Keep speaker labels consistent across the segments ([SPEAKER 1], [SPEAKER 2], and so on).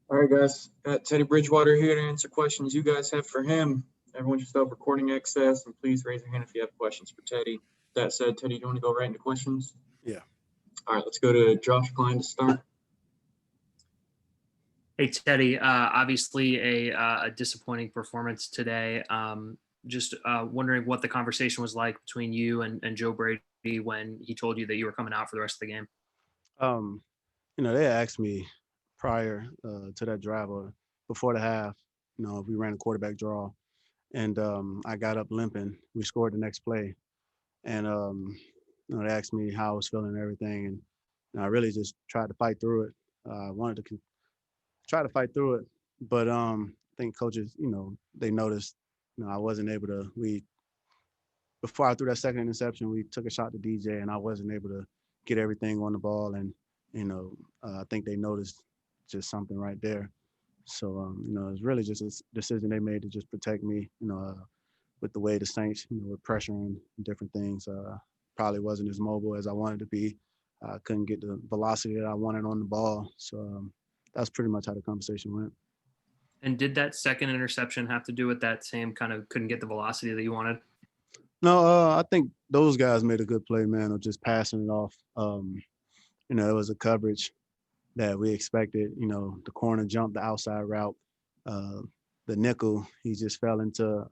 [SPEAKER 1] All right, guys. Got Teddy Bridgewater here to answer questions you guys have for him. Everyone should have recording access, and please raise your hand if you have questions for Teddy. That said, Teddy, do you want to go right into questions?
[SPEAKER 2] Yeah.
[SPEAKER 1] All right, let's go to Josh Klein to start.
[SPEAKER 3] Hey, Teddy, obviously a disappointing performance today. Just wondering what the conversation was like between you and Joe Brady when he told you that you were coming out for the rest of the game.
[SPEAKER 2] They asked me prior to that drive or before the half, if we ran a quarterback draw, and I got up limping. We scored the next play, and they asked me how I was feeling and everything, and I really just tried to fight through it. I wanted to try to fight through it, but I think coaches, they noticed, I wasn't able to. Before I threw that second interception, we took a shot to DJ, and I wasn't able to get everything on the ball, and I think they noticed just something right there. So, it's really just a decision they made to just protect me, with the way the Saints, were pressuring different things. Probably wasn't as mobile as I wanted to be. I couldn't get the velocity that I wanted on the ball. So that's pretty much how the conversation went.
[SPEAKER 3] And did that second interception have to do with that same kind of couldn't get the velocity that you wanted?
[SPEAKER 2] No, I think those guys made a good play, man, of just passing it off. It was a coverage that we expected. The corner jumped the outside route. The nickel, he just fell into,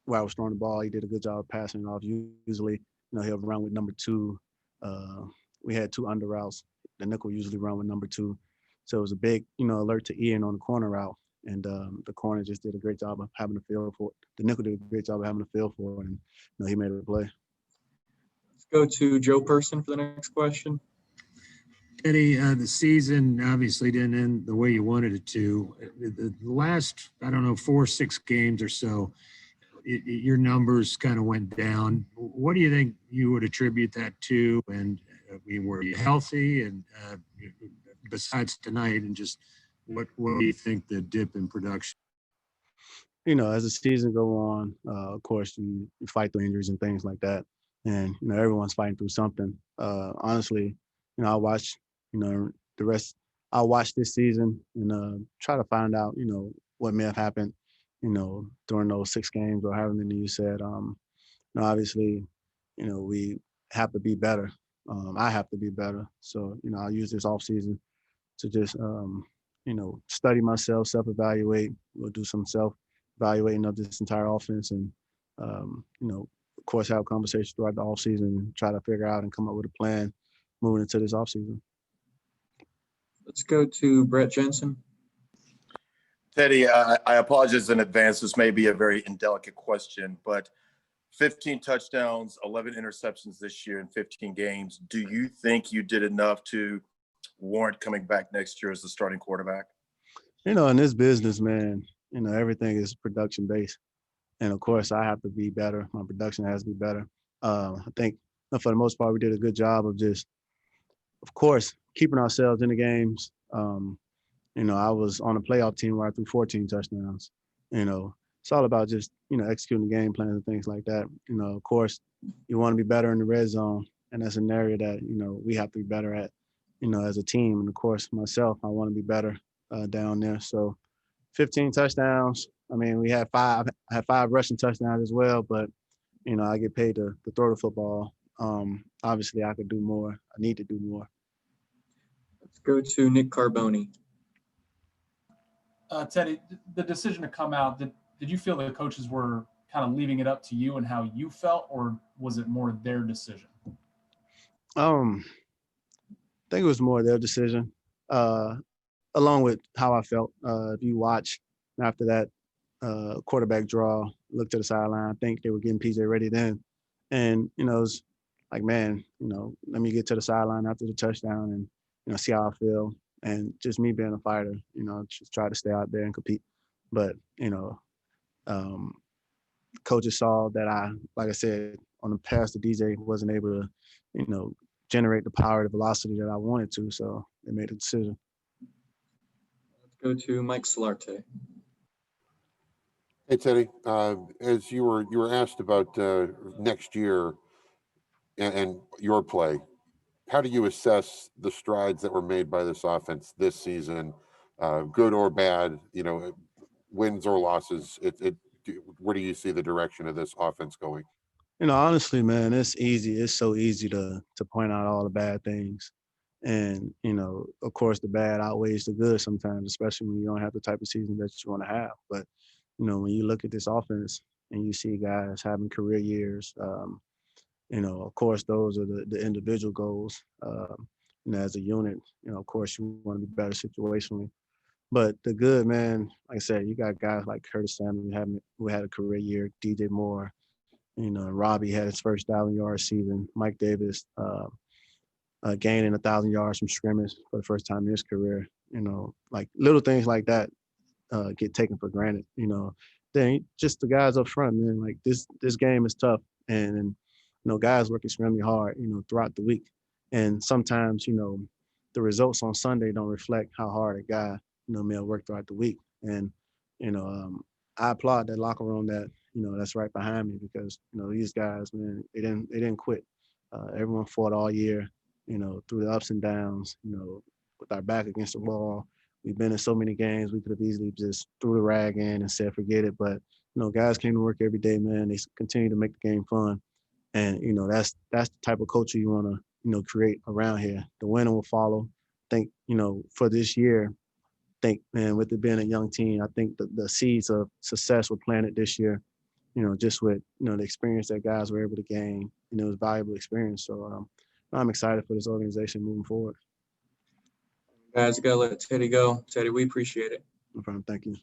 [SPEAKER 2] where I was throwing the ball. He did a good job of passing it off. Usually, he'll run with number two. We had two under routes. The nickel usually run with number two. So it was a big, alert to Ian on the corner route. And the corner just did a great job of having a feel for it. The nickel did a great job of having a feel for it. And, he made a play.
[SPEAKER 1] Let's go to Joe Person for the next question.
[SPEAKER 4] Eddie, the season obviously didn't end the way you wanted it to. The last, 4 or 6 games or so, your numbers kind of went down. What do you think you would attribute that to? And were you healthy? And besides tonight, and just what do you think the dip in production?
[SPEAKER 2] As the season go on, of course, you fight through injuries and things like that. And, everyone's fighting through something. Honestly, I watch, the rest. I'll watch this season and try to find out, what may have happened, during those 6 games or however many you said. Obviously, we have to be better. I have to be better. So, I'll use this off season to just, study myself, self-evaluate. We'll do some self-evaluating of this entire offense and, of course, have conversations throughout the off season and try to figure out and come up with a plan moving into this off season.
[SPEAKER 1] Let's go to Brett Jensen.
[SPEAKER 5] Teddy, I apologize in advance. This may be a very indelicate question, but 15 touchdowns, 11 interceptions this year in 15 games. Do you think you did enough to warrant coming back next year as the starting quarterback?
[SPEAKER 2] In this business, man, everything is production based. And of course, I have to be better. My production has to be better. I think for the most part, we did a good job of just, of course, keeping ourselves in the games. I was on a playoff team where I threw 14 touchdowns. It's all about just, executing the game plans and things like that. Of course, you want to be better in the red zone. And that's an area that, we have to be better at, as a team. And of course, myself, I want to be better down there. So 15 touchdowns. I mean, we had 5. I had 5 rushing touchdowns as well, but, I get paid to throw the football. Obviously, I could do more. I need to do more.
[SPEAKER 1] Let's go to Nick Carboni.
[SPEAKER 6] Teddy, the decision to come out, did you feel the coaches were kind of leaving it up to you and how you felt, or was it more their decision?
[SPEAKER 2] I think it was more their decision, along with how I felt. If you watch after that quarterback draw, looked to the sideline, I think they were getting PJ ready then. And, it was like, man, let me get to the sideline after the touchdown and, see how I feel. And just me being a fighter, just try to stay out there and compete. But, coaches saw that I, like I said, on the pass to DJ, wasn't able to, generate the power, the velocity that I wanted to. So they made a decision.
[SPEAKER 1] Let's go to Mike Solarte.
[SPEAKER 7] Hey, Teddy, as you were asked about next year and your play, how do you assess the strides that were made by this offense this season, good or bad? You know, wins or losses. Where do you see the direction of this offense going?
[SPEAKER 2] You know, honestly, man, it's easy. It's so easy to point out all the bad things. And, you know, of course, the bad outweighs the good sometimes, especially when you don't have the type of season that you want to have. But, you know, when you look at this offense and you see guys having career years, you know, of course, those are the individual goals. You know, as a unit, you know, of course, you want to be better situationally. But the good, man, like I said, you got guys like Curtis Samuel who had a career year, DJ Moore, you know, Robbie had his first 1,000-yard season. Mike Davis gaining 1,000 yards from scrimmage for the first time in his career. You know, like little things like that get taken for granted. You know, then just the guys up front, man. Like this game is tough, and you know, guys work extremely hard. You know, throughout the week, and sometimes you know, the results on Sunday don't reflect how hard a guy may have worked throughout the week. And you know, I applaud that locker room that that's right behind me, because these guys, man, they didn't quit. Everyone fought all year, through the ups and downs, with our back against the wall. We've been in so many games, we could have easily just threw the rag in and said, forget it. But, guys came to work every day, man. They continue to make the game fun. And, that's the type of culture you want to, create around here. The winner will follow. I think, for this year, man, with it being a young team, I think the seeds of success were planted this year, just with, the experience that guys were able to gain. It was valuable experience. So I'm excited for this organization moving forward.
[SPEAKER 1] Guys, got to let Teddy go. Teddy, we appreciate it.
[SPEAKER 2] No problem. Thank you.